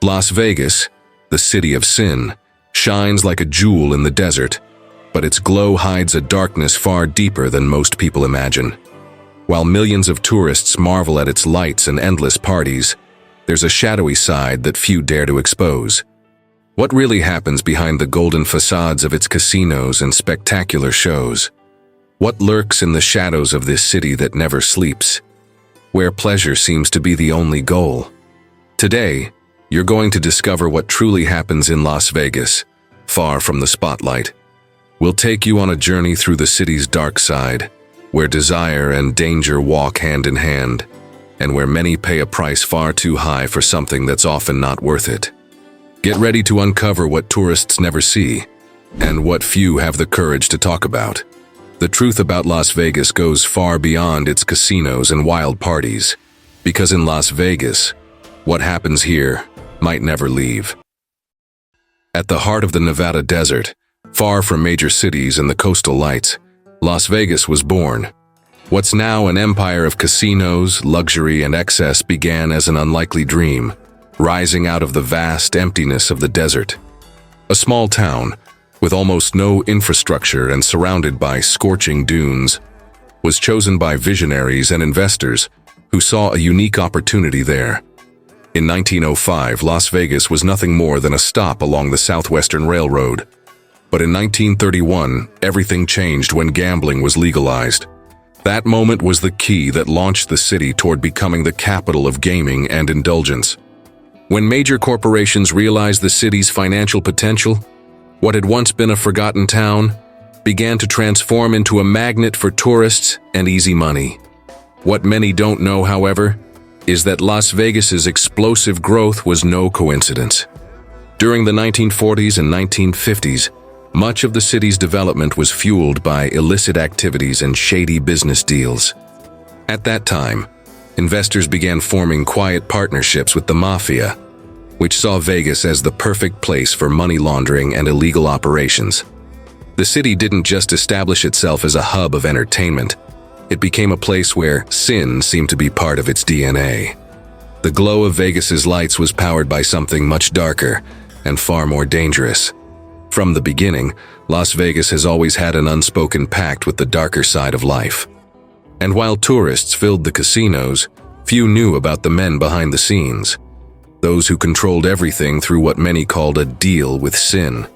Las Vegas, the city of sin, shines like a jewel in the desert, but its glow hides a darkness far deeper than most people imagine. While millions of tourists marvel at its lights and endless parties, there's a shadowy side that few dare to expose. What really happens behind the golden facades of its casinos and spectacular shows? What lurks in the shadows of this city that never sleeps, where pleasure seems to be the only goal? Today, you're going to discover what truly happens in Las Vegas, far from the spotlight. We'll take you on a journey through the city's dark side, where desire and danger walk hand in hand, and where many pay a price far too high for something that's often not worth it. Get ready to uncover what tourists never see, and what few have the courage to talk about. The truth about Las Vegas goes far beyond its casinos and wild parties, because in Las Vegas, what happens here might never leave. At the heart of the Nevada desert, far from major cities and the coastal lights, Las Vegas was born. What's now an empire of casinos, luxury, and excess began as an unlikely dream, rising out of the vast emptiness of the desert. A small town, with almost no infrastructure and surrounded by scorching dunes, was chosen by visionaries and investors who saw a unique opportunity there. In 1905, Las Vegas was nothing more than a stop along the Southwestern Railroad. But in 1931, everything changed when gambling was legalized. That moment was the key that launched the city toward becoming the capital of gaming and indulgence. When major corporations realized the city's financial potential, what had once been a forgotten town began to transform into a magnet for tourists and easy money. What many don't know, however, is that Las Vegas's explosive growth was no coincidence. During the 1940s and 1950s, much of the city's development was fueled by illicit activities and shady business deals. At that time, investors began forming quiet partnerships with the mafia, which saw Vegas as the perfect place for money laundering and illegal operations. The city didn't just establish itself as a hub of entertainment. It became a place where sin seemed to be part of its DNA. The glow of Vegas's lights was powered by something much darker and far more dangerous. From the beginning, Las Vegas has always had an unspoken pact with the darker side of life. And while tourists filled the casinos, few knew about the men behind the scenes, those who controlled everything through what many called a deal with sin.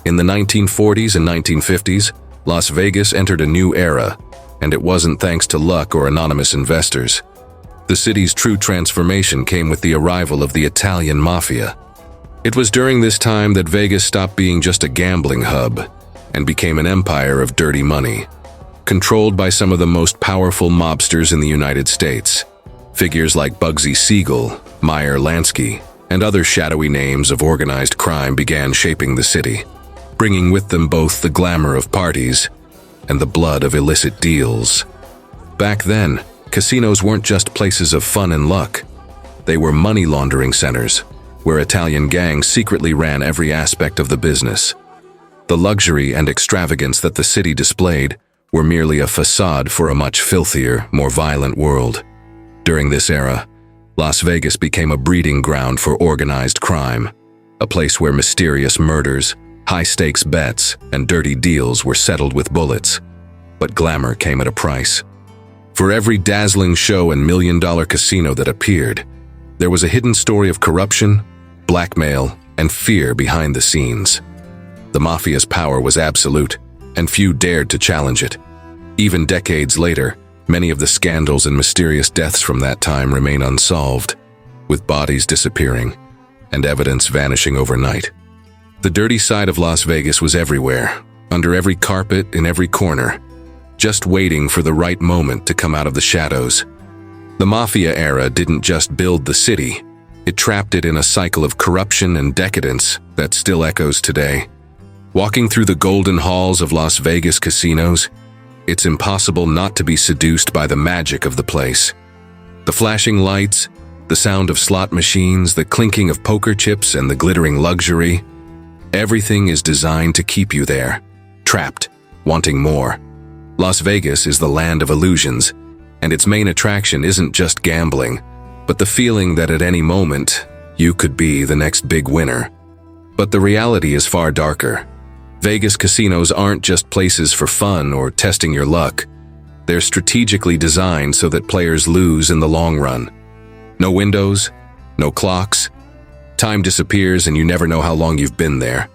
In the 1940s and 1950s, Las Vegas entered a new era, and it wasn't thanks to luck or anonymous investors. The city's true transformation came with the arrival of the Italian mafia. It was during this time that Vegas stopped being just a gambling hub and became an empire of dirty money, controlled by some of the most powerful mobsters in the United States. Figures like Bugsy Siegel, Meyer Lansky, and other shadowy names of organized crime began shaping the city, bringing with them both the glamour of parties and the blood of illicit deals. Back then, casinos weren't just places of fun and luck. They were money laundering centers, where Italian gangs secretly ran every aspect of the business. The luxury and extravagance that the city displayed were merely a facade for a much filthier, more violent world. During this era, Las Vegas became a breeding ground for organized crime, a place where mysterious murders, high-stakes bets, and dirty deals were settled with bullets. But glamour came at a price. For every dazzling show and million-dollar casino that appeared, there was a hidden story of corruption, blackmail, and fear behind the scenes. The mafia's power was absolute, and few dared to challenge it. Even decades later, many of the scandals and mysterious deaths from that time remain unsolved, with bodies disappearing and evidence vanishing overnight. The dirty side of Las Vegas was everywhere, under every carpet, in every corner, just waiting for the right moment to come out of the shadows. The mafia era didn't just build the city, it trapped it in a cycle of corruption and decadence that still echoes today. Walking through the golden halls of Las Vegas casinos, it's impossible not to be seduced by the magic of the place. The flashing lights, the sound of slot machines, the clinking of poker chips, and the glittering luxury, everything is designed to keep you there, trapped, wanting more. Las Vegas is the land of illusions, and its main attraction isn't just gambling, but the feeling that at any moment, You could be the next big winner. But the reality is far darker. Vegas casinos aren't just places for fun or testing your luck. They're strategically designed so that players lose in the long run. No windows, no clocks. Time disappears and you never know how long you've been there.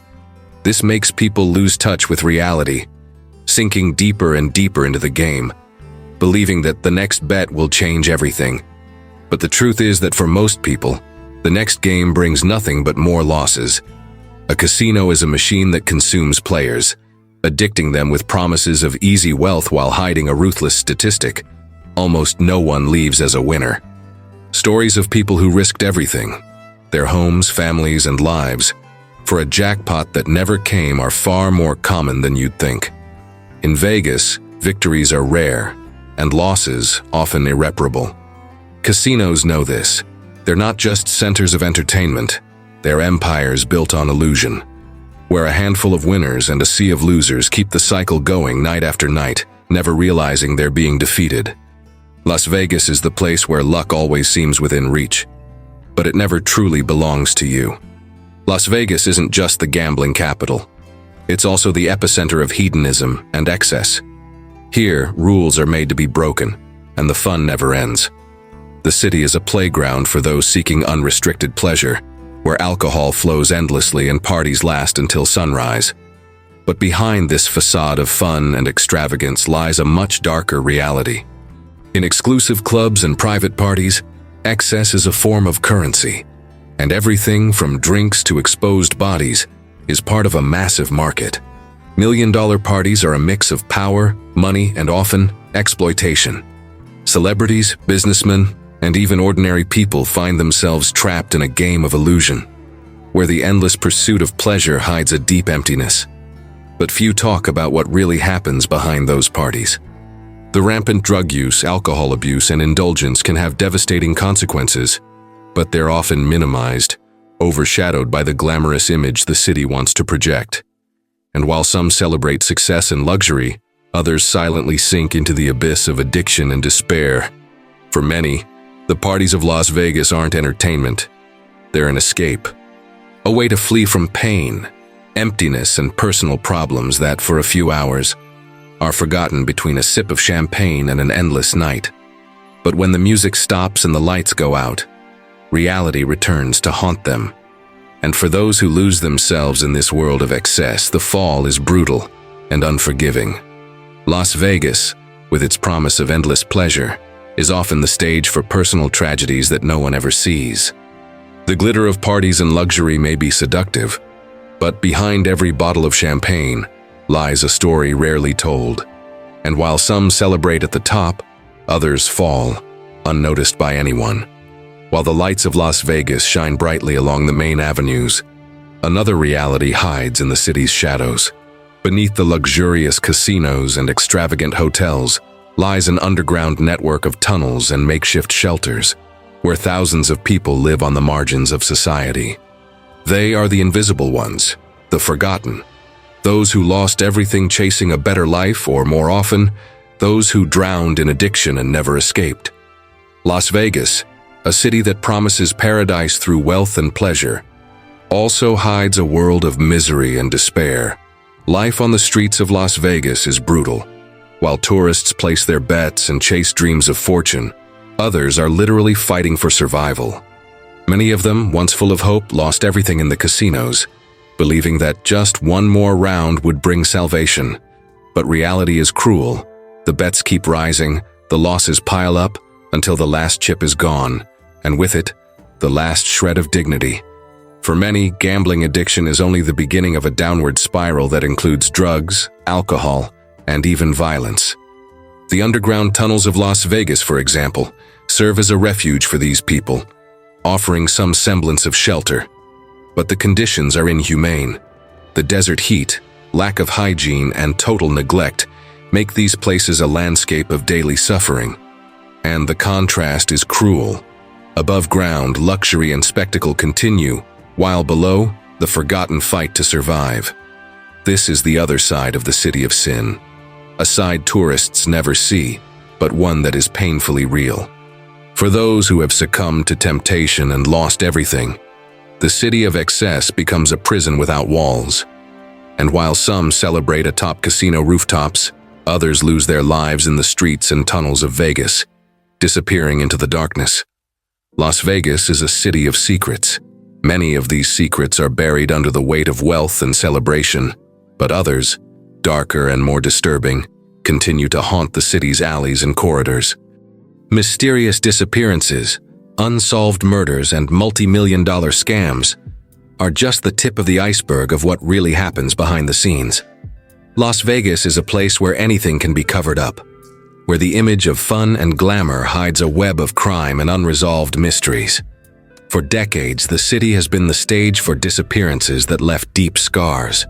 This makes people lose touch with reality, sinking deeper and deeper into the game, believing that the next bet will change everything. But the truth is that for most people, the next game brings nothing but more losses. A casino is a machine that consumes players, addicting them with promises of easy wealth while hiding a ruthless statistic. Almost no one leaves as a winner. Stories of people who risked everything, their homes, families, and lives, for a jackpot that never came are far more common than you'd think. In Vegas, victories are rare, and losses often irreparable. Casinos know this. They're not just centers of entertainment, they're empires built on illusion, where a handful of winners and a sea of losers keep the cycle going night after night, never realizing they're being defeated. Las Vegas is the place where luck always seems within reach, but it never truly belongs to you. Las Vegas isn't just the gambling capital. It's also the epicenter of hedonism and excess. Here, rules are made to be broken, and the fun never ends. The city is a playground for those seeking unrestricted pleasure, where alcohol flows endlessly and parties last until sunrise. But behind this facade of fun and extravagance lies a much darker reality. In exclusive clubs and private parties, excess is a form of currency, and everything from drinks to exposed bodies is part of a massive market. $1 million parties are a mix of power, money, and often exploitation. Celebrities, businessmen, and even ordinary people find themselves trapped in a game of illusion, where the endless pursuit of pleasure hides a deep emptiness. But few talk about what really happens behind those parties. The rampant drug use, alcohol abuse, and indulgence can have devastating consequences, but they're often minimized, overshadowed by the glamorous image the city wants to project. And while some celebrate success and luxury, others silently sink into the abyss of addiction and despair. For many, the parties of Las Vegas aren't entertainment. They're an escape, a way to flee from pain, emptiness, and personal problems that, for a few hours, are forgotten between a sip of champagne and an endless night. But when the music stops and the lights go out, reality returns to haunt them. And for those who lose themselves in this world of excess, the fall is brutal and unforgiving. Las Vegas, with its promise of endless pleasure, is often the stage for personal tragedies that no one ever sees. The glitter of parties and luxury may be seductive, but behind every bottle of champagne lies a story rarely told. And while some celebrate at the top, others fall, unnoticed by anyone. While the lights of Las Vegas shine brightly along the main avenues, another reality hides in the city's shadows. Beneath the luxurious casinos and extravagant hotels lies an underground network of tunnels and makeshift shelters, where thousands of people live on the margins of society. They are the invisible ones, the forgotten, those who lost everything chasing a better life, or more often, those who drowned in addiction and never escaped. Las Vegas, a city that promises paradise through wealth and pleasure, also hides a world of misery and despair. Life on the streets of Las Vegas is brutal. While tourists place their bets and chase dreams of fortune, others are literally fighting for survival. Many of them, once full of hope, lost everything in the casinos, believing that just one more round would bring salvation. But reality is cruel. The bets keep rising, the losses pile up until the last chip is gone, and with it, the last shred of dignity. For many, gambling addiction is only the beginning of a downward spiral that includes drugs, alcohol, and even violence. The underground tunnels of Las Vegas, for example, serve as a refuge for these people, offering some semblance of shelter. But the conditions are inhumane. The desert heat, lack of hygiene, and total neglect make these places a landscape of daily suffering. And the contrast is cruel. Above ground, luxury and spectacle continue, while below, the forgotten fight to survive. This is the other side of the city of sin. A side tourists never see, but one that is painfully real. For those who have succumbed to temptation and lost everything, The city of excess becomes a prison without walls. And while some celebrate atop casino rooftops, others lose their lives in the streets and tunnels of Vegas, disappearing into the darkness. Las Vegas is a city of secrets. Many of these secrets are buried under the weight of wealth and celebration, but others, darker and more disturbing, continue to haunt the city's alleys and corridors. Mysterious disappearances, unsolved murders, and multi-million-dollar scams are just the tip of the iceberg of what really happens behind the scenes. Las Vegas is a place where anything can be covered up, where the image of fun and glamour hides a web of crime and unresolved mysteries. For decades, the city has been the stage for disappearances that left deep scars.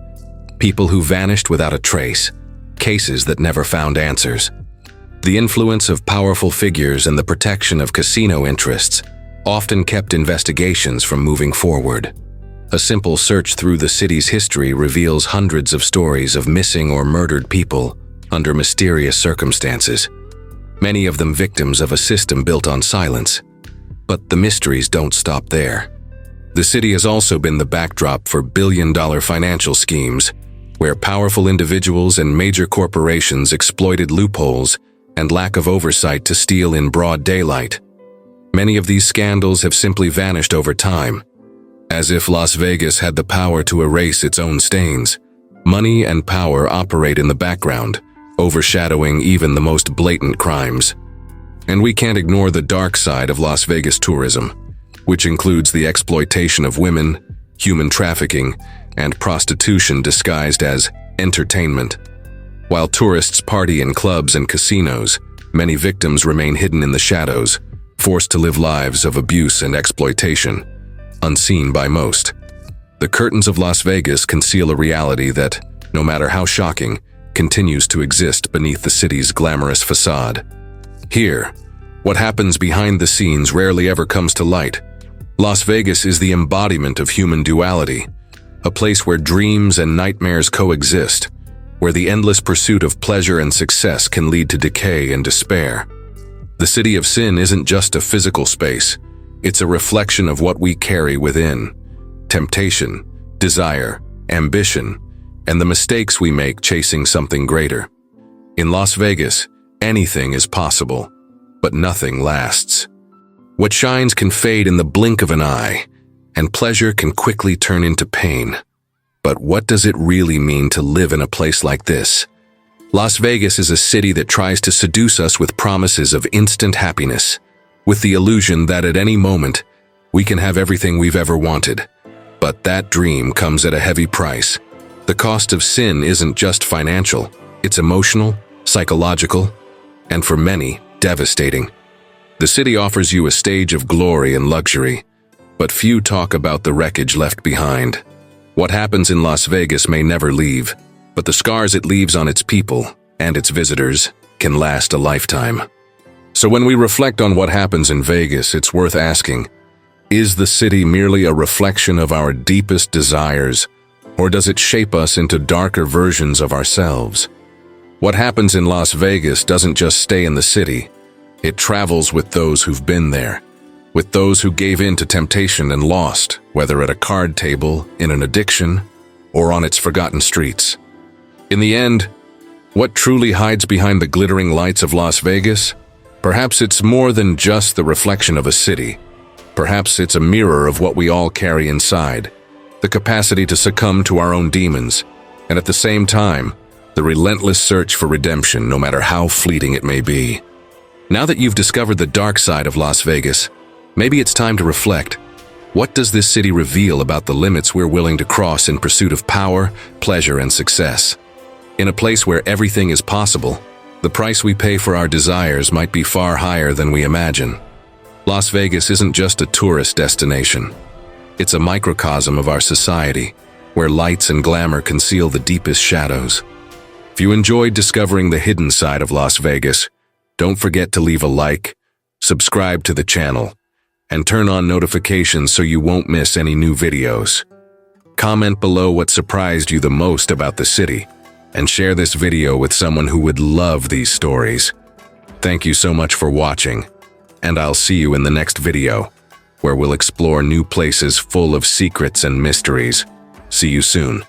People who vanished without a trace, cases that never found answers. The influence of powerful figures and the protection of casino interests often kept investigations from moving forward. A simple search through the city's history reveals hundreds of stories of missing or murdered people under mysterious circumstances, many of them victims of a system built on silence. But the mysteries don't stop there. The city has also been the backdrop for billion-dollar financial schemes, where powerful individuals and major corporations exploited loopholes and lack of oversight to steal in broad daylight. Many of these scandals have simply vanished over time, as if Las Vegas had the power to erase its own stains. Money and power operate in the background, overshadowing even the most blatant crimes. And we can't ignore the dark side of Las Vegas tourism, which includes the exploitation of women, human trafficking, and prostitution disguised as entertainment. While tourists party in clubs and casinos, many victims remain hidden in the shadows, forced to live lives of abuse and exploitation, unseen by most. The curtains of Las Vegas conceal a reality that, no matter how shocking, continues to exist beneath the city's glamorous facade. Here, what happens behind the scenes rarely ever comes to light. Las Vegas is the embodiment of human duality, a place where dreams and nightmares coexist, where the endless pursuit of pleasure and success can lead to decay and despair. The city of sin isn't just a physical space, it's a reflection of what we carry within: temptation, desire, ambition, and the mistakes we make chasing something greater. In Las Vegas, anything is possible, but nothing lasts. What shines can fade in the blink of an eye, and pleasure can quickly turn into pain. But what does it really mean to live in a place like this? Las Vegas is a city that tries to seduce us with promises of instant happiness, with the illusion that at any moment, we can have everything we've ever wanted. But that dream comes at a heavy price. The cost of sin isn't just financial, it's emotional, psychological, and for many, devastating. The city offers you a stage of glory and luxury, but few talk about the wreckage left behind. What happens in Las Vegas may never leave, but the scars it leaves on its people and its visitors can last a lifetime. So when we reflect on what happens in Vegas, it's worth asking, is the city merely a reflection of our deepest desires, or does it shape us into darker versions of ourselves? What happens in Las Vegas doesn't just stay in the city, it travels with those who've been there, with those who gave in to temptation and lost, whether at a card table, in an addiction, or on its forgotten streets. In the end, what truly hides behind the glittering lights of Las Vegas? Perhaps it's more than just the reflection of a city. Perhaps it's a mirror of what we all carry inside, the capacity to succumb to our own demons, and at the same time, the relentless search for redemption, no matter how fleeting it may be. Now that you've discovered the dark side of Las Vegas, maybe it's time to reflect. What does this city reveal about the limits we're willing to cross in pursuit of power, pleasure, and success? In a place where everything is possible, the price we pay for our desires might be far higher than we imagine. Las Vegas isn't just a tourist destination. It's a microcosm of our society, where lights and glamour conceal the deepest shadows. If you enjoyed discovering the hidden side of Las Vegas, don't forget to leave a like, subscribe to the channel, and turn on notifications so you won't miss any new videos. Comment below what surprised you the most about the city, and share this video with someone who would love these stories. Thank you so much for watching, and I'll see you in the next video, where we'll explore new places full of secrets and mysteries. See you soon.